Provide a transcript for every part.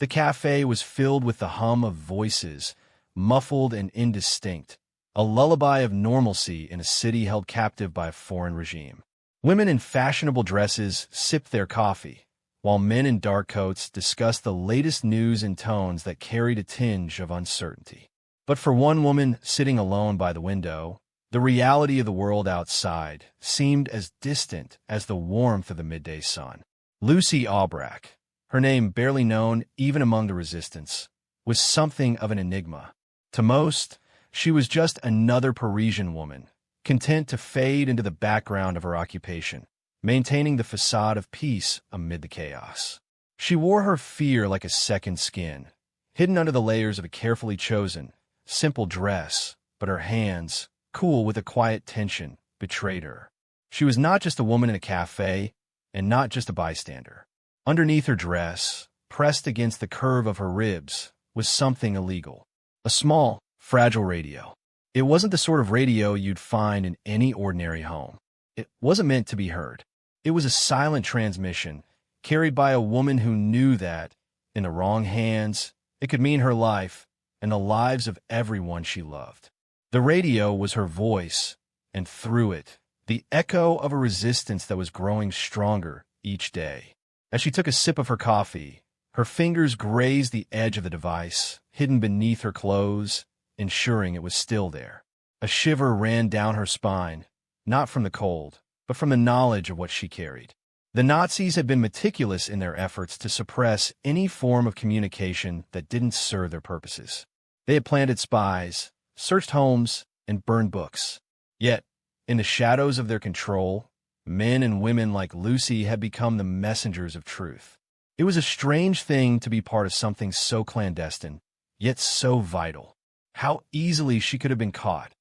The cafe was filled with the hum of voices, muffled and indistinct, a lullaby of normalcy in a city held captive by a foreign regime. Women in fashionable dresses sipped their coffee, while men in dark coats discussed the latest news in tones that carried a tinge of uncertainty. But for one woman sitting alone by the window, the reality of the world outside seemed as distant as the warmth of the midday sun. Lucy Albrecht, her name barely known even among the resistance, was something of an enigma. To most, she was just another Parisian woman, content to fade into the background of her occupation, maintaining the facade of peace amid the chaos. She wore her fear like a second skin, hidden under the layers of a carefully chosen, simple dress, but her hands, cool with a quiet tension, betrayed her. She was not just a woman in a cafe, and not just a bystander. Underneath her dress, pressed against the curve of her ribs, was something illegal. A small, fragile radio. It wasn't the sort of radio you'd find in any ordinary home. It wasn't meant to be heard. It was a silent transmission, carried by a woman who knew that, in the wrong hands, it could mean her life and the lives of everyone she loved. The radio was her voice, and through it, the echo of a resistance that was growing stronger each day. As she took a sip of her coffee, her fingers grazed the edge of the device, hidden beneath her clothes, ensuring it was still there. A shiver ran down her spine, not from the cold, but from the knowledge of what she carried. The Nazis had been meticulous in their efforts to suppress any form of communication that didn't serve their purposes. They had planted spies, searched homes, and burned books. Yet, in the shadows of their control, men and women like Lucy had become the messengers of truth. It was a strange thing to be part of something so clandestine, yet so vital. How easily she could have been caught.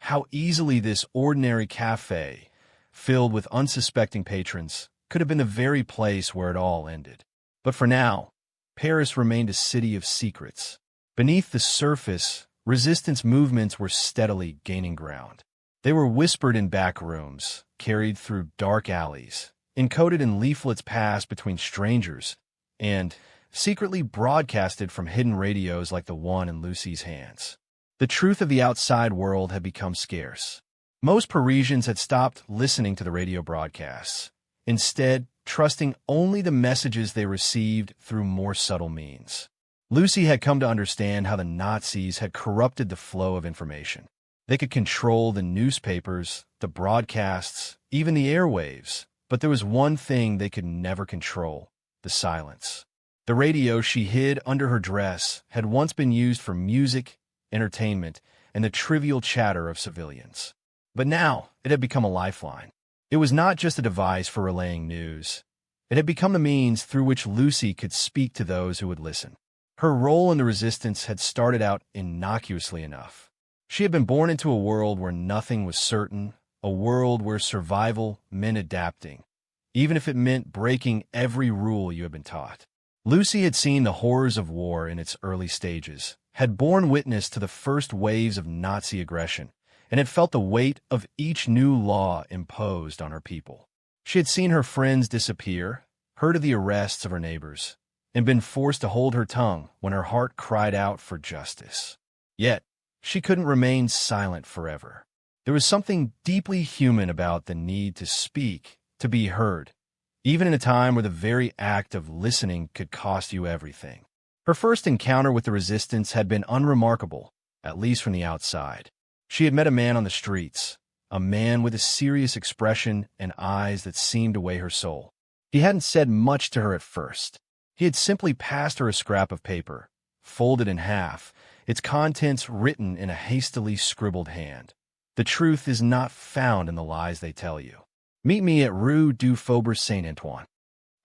How easily this ordinary cafe, filled with unsuspecting patrons, could have been the very place where it all ended. But for now, Paris remained a city of secrets. Beneath the surface, resistance movements were steadily gaining ground. They were whispered in back rooms, carried through dark alleys, encoded in leaflets passed between strangers, and secretly broadcasted from hidden radios like the one in Lucy's hands. The truth of the outside world had become scarce. Most Parisians had stopped listening to the radio broadcasts, instead trusting only the messages they received through more subtle means. Lucy had come to understand how the Nazis had corrupted the flow of information. They could control the newspapers, the broadcasts, even the airwaves, but there was one thing they could never control: the silence. The radio she hid under her dress had once been used for music, entertainment, and the trivial chatter of civilians. But now it had become a lifeline. It was not just a device for relaying news. It had become the means through which Lucy could speak to those who would listen. Her role in the resistance had started out innocuously enough. She had been born into a world where nothing was certain, a world where survival meant adapting, even if it meant breaking every rule you had been taught. Lucy had seen the horrors of war in its early stages, had borne witness to the first waves of Nazi aggression, and had felt the weight of each new law imposed on her people. She had seen her friends disappear, heard of the arrests of her neighbors, and been forced to hold her tongue when her heart cried out for justice. Yet, she couldn't remain silent forever. There was something deeply human about the need to speak, to be heard, even in a time where the very act of listening could cost you everything. Her first encounter with the resistance had been unremarkable, at least from the outside. She had met a man on the streets, a man with a serious expression and eyes that seemed to weigh her soul. He hadn't said much to her at first. He had simply passed her a scrap of paper, folded in half, its contents written in a hastily scribbled hand. The truth is not found in the lies they tell you. Meet me at Rue du Faubourg Saint-Antoine.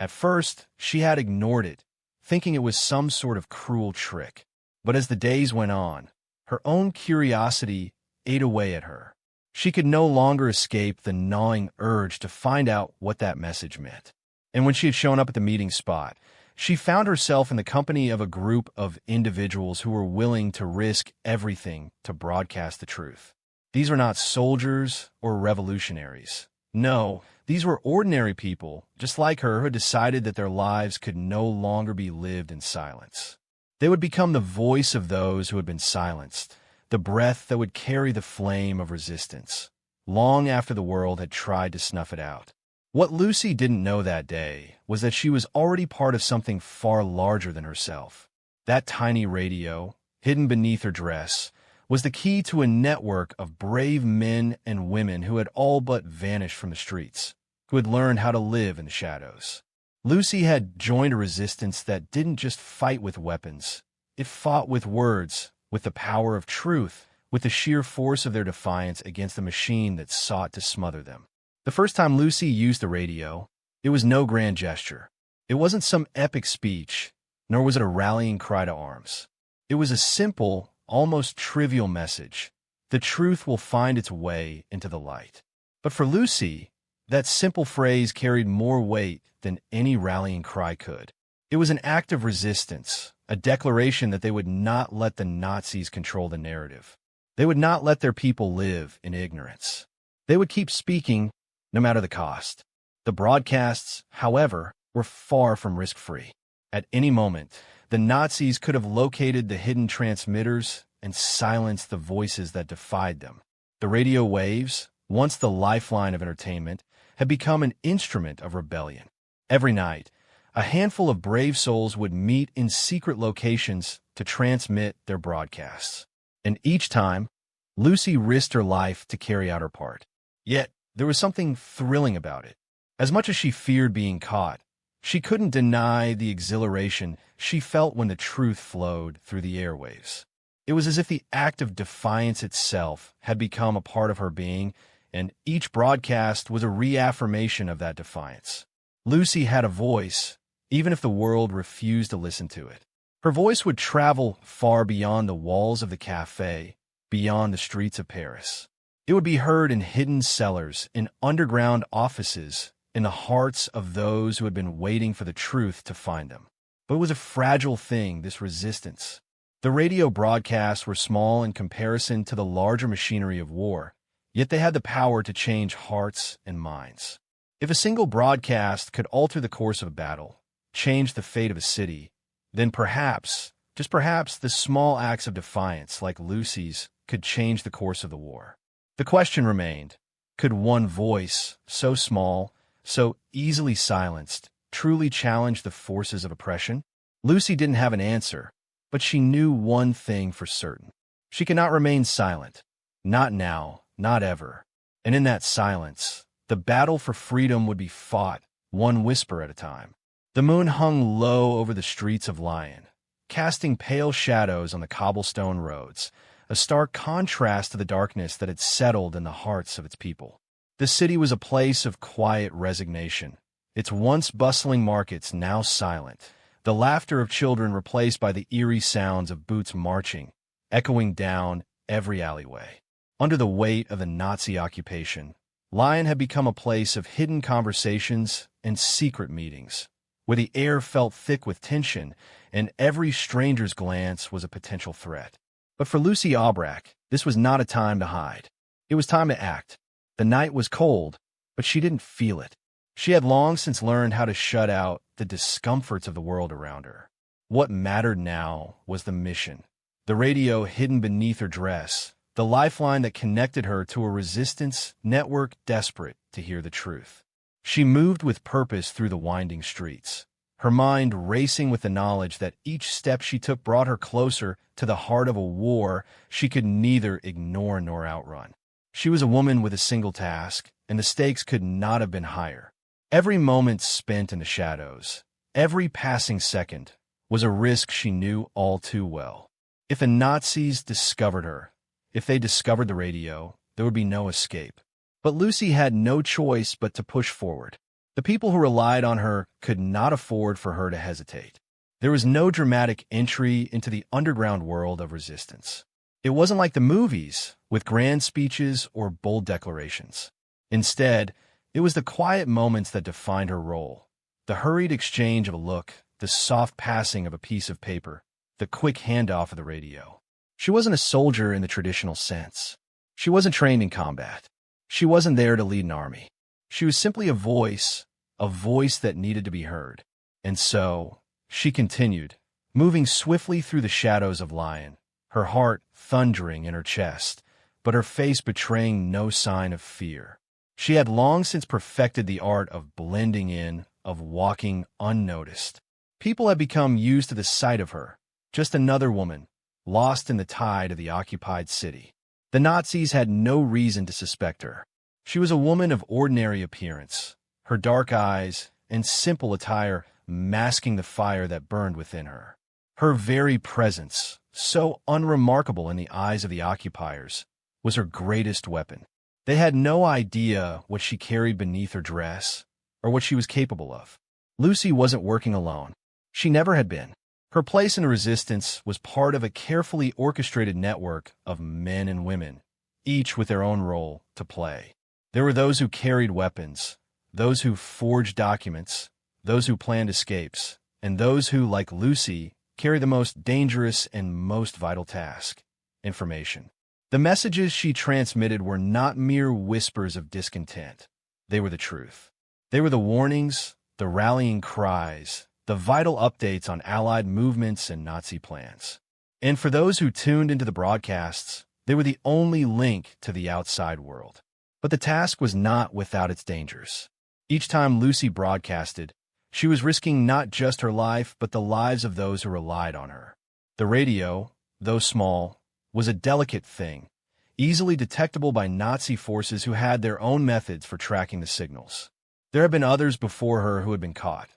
At first, she had ignored it, thinking it was some sort of cruel trick. But as the days went on, her own curiosity ate away at her. She could no longer escape the gnawing urge to find out what that message meant. And when she had shown up at the meeting spot, she found herself in the company of a group of individuals who were willing to risk everything to broadcast the truth. These were not soldiers or revolutionaries. No, These were ordinary people, just like her, who had decided that their lives could no longer be lived in silence. They would become the voice of those who had been silenced, the breath that would carry the flame of resistance, long after the world had tried to snuff it out. What Lucy didn't know that day was that she was already part of something far larger than herself. That tiny radio, hidden beneath her dress, was the key to a network of brave men and women who had all but vanished from the streets, who had learned how to live in the shadows. Lucy had joined a resistance that didn't just fight with weapons. It fought with words, with the power of truth, with the sheer force of their defiance against the machine that sought to smother them. The first time Lucy used the radio, it was no grand gesture. It wasn't some epic speech, nor was it a rallying cry to arms. It was a simple, almost trivial message. The truth will find its way into the light. But for Lucy, that simple phrase carried more weight than any rallying cry could. It was an act of resistance, a declaration that they would not let the Nazis control the narrative. They would not let their people live in ignorance. They would keep speaking, no matter the cost. The broadcasts, however, were far from risk-free. At any moment, the Nazis could have located the hidden transmitters and silenced the voices that defied them. The radio waves, once the lifeline of entertainment, had become an instrument of rebellion. Every night, a handful of brave souls would meet in secret locations to transmit their broadcasts. And each time, Lucy risked her life to carry out her part. Yet, there was something thrilling about it. As much as she feared being caught, she couldn't deny the exhilaration she felt when the truth flowed through the airwaves. It was as if the act of defiance itself had become a part of her being, and each broadcast was a reaffirmation of that defiance. Lucy had a voice, even if the world refused to listen to it. Her voice would travel far beyond the walls of the cafe, beyond the streets of Paris. It would be heard in hidden cellars, in underground offices, in the hearts of those who had been waiting for the truth to find them. But it was a fragile thing, this resistance. The radio broadcasts were small in comparison to the larger machinery of war, yet they had the power to change hearts and minds. If a single broadcast could alter the course of a battle, change the fate of a city, then perhaps, just perhaps, the small acts of defiance like Lucy's could change the course of the war. The question remained, could one voice, so small, so easily silenced, truly challenge the forces of oppression? Lucy didn't have an answer, but she knew one thing for certain. She could not remain silent. Not now, not ever. And in that silence, the battle for freedom would be fought, one whisper at a time. The moon hung low over the streets of Lyon, casting pale shadows on the cobblestone roads, a stark contrast to the darkness that had settled in the hearts of its people. The city was a place of quiet resignation, its once bustling markets now silent, the laughter of children replaced by the eerie sounds of boots marching, echoing down every alleyway. Under the weight of the Nazi occupation, Lyon had become a place of hidden conversations and secret meetings, where the air felt thick with tension and every stranger's glance was a potential threat. But for Lucy Aubrac, this was not a time to hide. It was time to act. The night was cold, but she didn't feel it. She had long since learned how to shut out the discomforts of the world around her. What mattered now was the mission. The radio hidden beneath her dress, the lifeline that connected her to a resistance network desperate to hear the truth. She moved with purpose through the winding streets, her mind racing with the knowledge that each step she took brought her closer to the heart of a war she could neither ignore nor outrun. She was a woman with a single task, and the stakes could not have been higher. Every moment spent in the shadows, every passing second, was a risk she knew all too well. If the Nazis discovered her, if they discovered the radio, there would be no escape. But Lucy had no choice but to push forward. The people who relied on her could not afford for her to hesitate. There was no dramatic entry into the underground world of resistance. It wasn't like the movies, with grand speeches or bold declarations. Instead, it was the quiet moments that defined her role. The hurried exchange of a look, the soft passing of a piece of paper, the quick handoff of the radio. She wasn't a soldier in the traditional sense. She wasn't trained in combat. She wasn't there to lead an army. She was simply a voice that needed to be heard. And so, she continued, moving swiftly through the shadows of Lion, her heart thundering in her chest, but her face betraying no sign of fear. She had long since perfected the art of blending in, of walking unnoticed. People had become used to the sight of her, just another woman, lost in the tide of the occupied city. The Nazis had no reason to suspect her. She was a woman of ordinary appearance, her dark eyes and simple attire masking the fire that burned within her. Her very presence, so unremarkable in the eyes of the occupiers, was her greatest weapon. They had no idea what she carried beneath her dress, or what she was capable of. Lucy wasn't working alone. She never had been. Her place in the resistance was part of a carefully orchestrated network of men and women, each with their own role to play. There were those who carried weapons, those who forged documents, those who planned escapes, and those who, like Lucy, carried the most dangerous and most vital task: information. The messages she transmitted were not mere whispers of discontent. They were the truth. They were the warnings, the rallying cries, the vital updates on Allied movements and Nazi plans. And for those who tuned into the broadcasts, they were the only link to the outside world. But the task was not without its dangers. Each time Lucy broadcasted, she was risking not just her life, but the lives of those who relied on her. The radio, though small, was a delicate thing, easily detectable by Nazi forces who had their own methods for tracking the signals. There had been others before her who had been caught,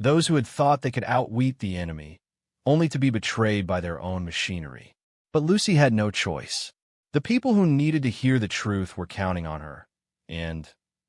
those who had thought they could outwit the enemy, only to be betrayed by their own machinery. But Lucy had no choice. The people who needed to hear the truth were counting on her, and,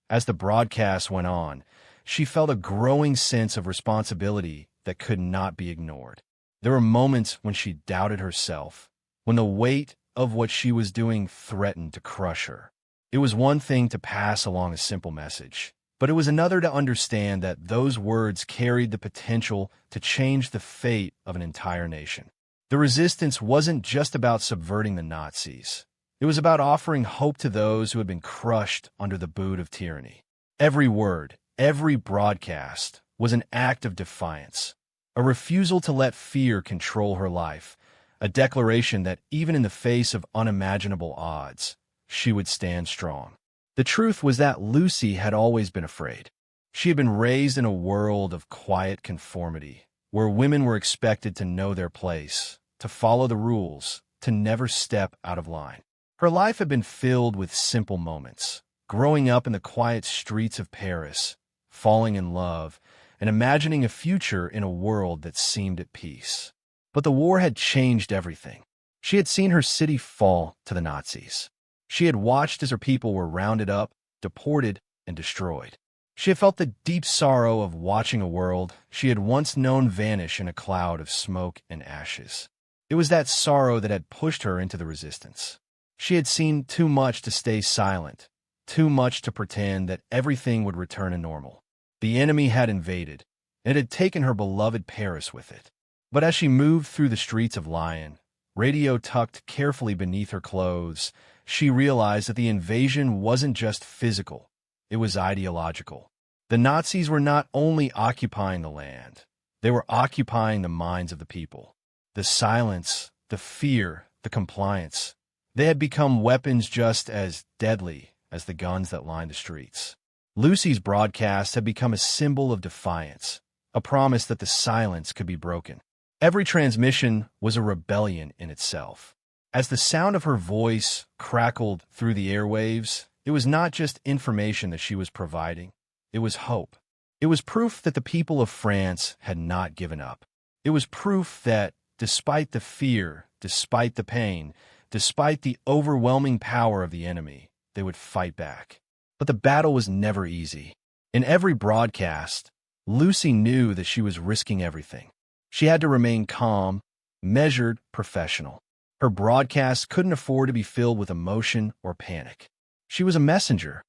as the broadcast went on, she felt a growing sense of responsibility that could not be ignored. There were moments when she doubted herself, when the weight of what she was doing threatened to crush her. It was one thing to pass along a simple message, but it was another to understand that those words carried the potential to change the fate of an entire nation. The resistance wasn't just about subverting the Nazis. It was about offering hope to those who had been crushed under the boot of tyranny. Every word, every broadcast, was an act of defiance, a refusal to let fear control her life, a declaration that even in the face of unimaginable odds, she would stand strong. The truth was that Lucy had always been afraid. She had been raised in a world of quiet conformity, where women were expected to know their place, to follow the rules, to never step out of line. Her life had been filled with simple moments, growing up in the quiet streets of Paris, falling in love, and imagining a future in a world that seemed at peace. But the war had changed everything. She had seen her city fall to the Nazis. She had watched as her people were rounded up, deported, and destroyed. She had felt the deep sorrow of watching a world she had once known vanish in a cloud of smoke and ashes. It was that sorrow that had pushed her into the resistance. She had seen too much to stay silent, too much to pretend that everything would return to normal. The enemy had invaded, and it had taken her beloved Paris with it. But as she moved through the streets of Lyon, radio tucked carefully beneath her clothes, she realized that the invasion wasn't just physical, it was ideological. The Nazis were not only occupying the land, they were occupying the minds of the people. The silence, the fear, the compliance, they had become weapons just as deadly as the guns that lined the streets. Lucy's broadcast had become a symbol of defiance, a promise that the silence could be broken. Every transmission was a rebellion in itself. As the sound of her voice crackled through the airwaves, it was not just information that she was providing, it was hope. It was proof that the people of France had not given up. It was proof that, despite the fear, despite the pain, despite the overwhelming power of the enemy, they would fight back. But the battle was never easy. In every broadcast, Lucy knew that she was risking everything. She had to remain calm, measured, professional. Her broadcasts couldn't afford to be filled with emotion or panic. She was a messenger,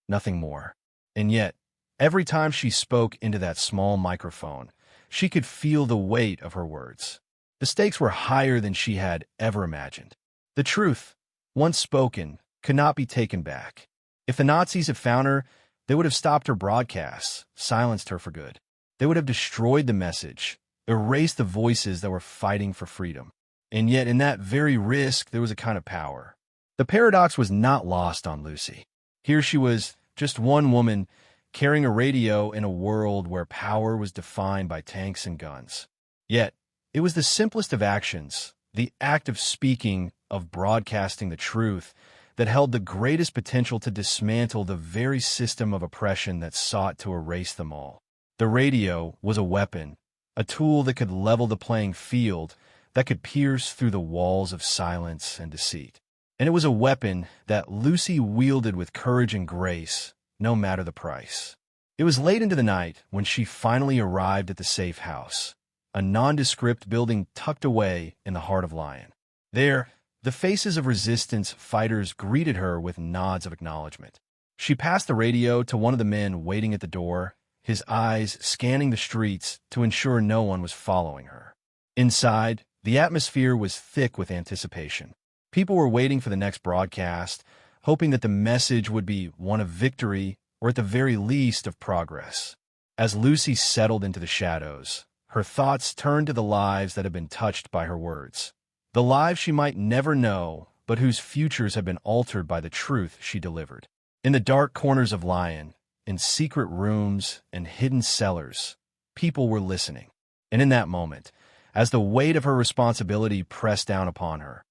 nothing more. And yet, every time she spoke into that small microphone, she could feel the weight of her words. The stakes were higher than she had ever imagined. The truth, once spoken, could not be taken back. If the Nazis had found her, They would have stopped her broadcasts, silenced her for good. They would have destroyed the message, erased the voices that were fighting for freedom. And yet, in that very risk, there was a kind of power. The paradox was not lost on Lucy. Here she was, just one woman, carrying a radio in a world where power was defined by tanks and guns. Yet, it was the simplest of actions, the act of speaking, of broadcasting the truth, that held the greatest potential to dismantle the very system of oppression that sought to erase them all. The radio was a weapon, a tool that could level the playing field, that could pierce through the walls of silence and deceit. And it was a weapon that Lucy wielded with courage and grace, no matter the price. It was late into the night when she finally arrived at the safe house, a nondescript building tucked away in the heart of Lyon. There, the faces of resistance fighters greeted her with nods of acknowledgement. She passed the radio to one of the men waiting at the door, his eyes scanning the streets to ensure no one was following her. Inside, the atmosphere was thick with anticipation. People were waiting for the next broadcast, hoping that the message would be one of victory or at the very least of progress. As Lucy settled into the shadows, her thoughts turned to the lives that had been touched by her words. The lives she might never know, but whose futures had been altered by the truth she delivered. In the dark corners of Lyon, in secret rooms and hidden cellars, people were listening. And in that moment, as the weight of her responsibility pressed down upon her,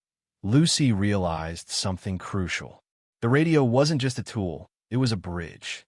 Lucy realized something crucial. The radio wasn't just a tool, it was a bridge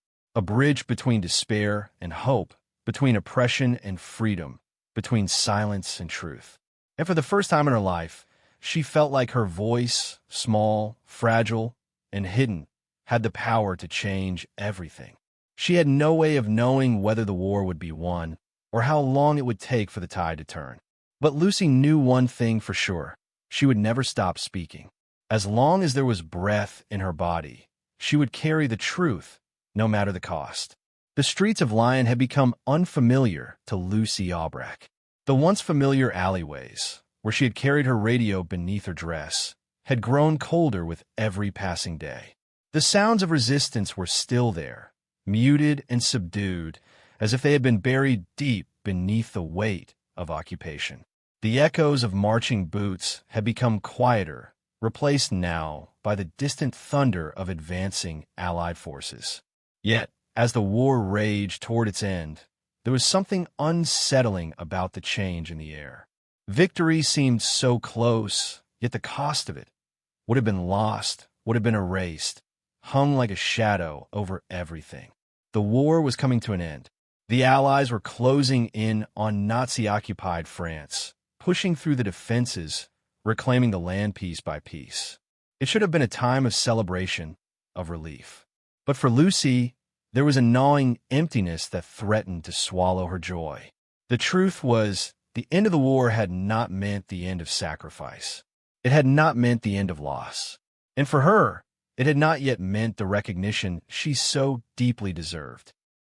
between despair and hope, between oppression and freedom, between silence and truth. And for the first time in her life, she felt like her voice, small, fragile, and hidden, had the power to change everything. She had no way of knowing whether the war would be won or how long it would take for the tide to turn. But Lucy knew one thing for sure. She would never stop speaking. As long as there was breath in her body, she would carry the truth, no matter the cost. The streets of Lyon had become unfamiliar to Lucy Albrecht. The once familiar alleyways, where she had carried her radio beneath her dress, had grown colder with every passing day. The sounds of resistance were still there, muted and subdued, as if they had been buried deep beneath the weight of occupation. The echoes of marching boots had become quieter, replaced now by the distant thunder of advancing Allied forces. Yet, as the war raged toward its end, there was something unsettling about the change in the air. Victory seemed so close, yet the cost of it, what had been lost, what had been erased, hung like a shadow over everything. The war was coming to an end. The Allies were closing in on Nazi-occupied France, pushing through the defenses, reclaiming the land piece by piece. It should have been a time of celebration, of relief. But for Lucy, there was a gnawing emptiness that threatened to swallow her joy. The truth was, the end of the war had not meant the end of sacrifice. It had not meant the end of loss. And for her, it had not yet meant the recognition she so deeply deserved.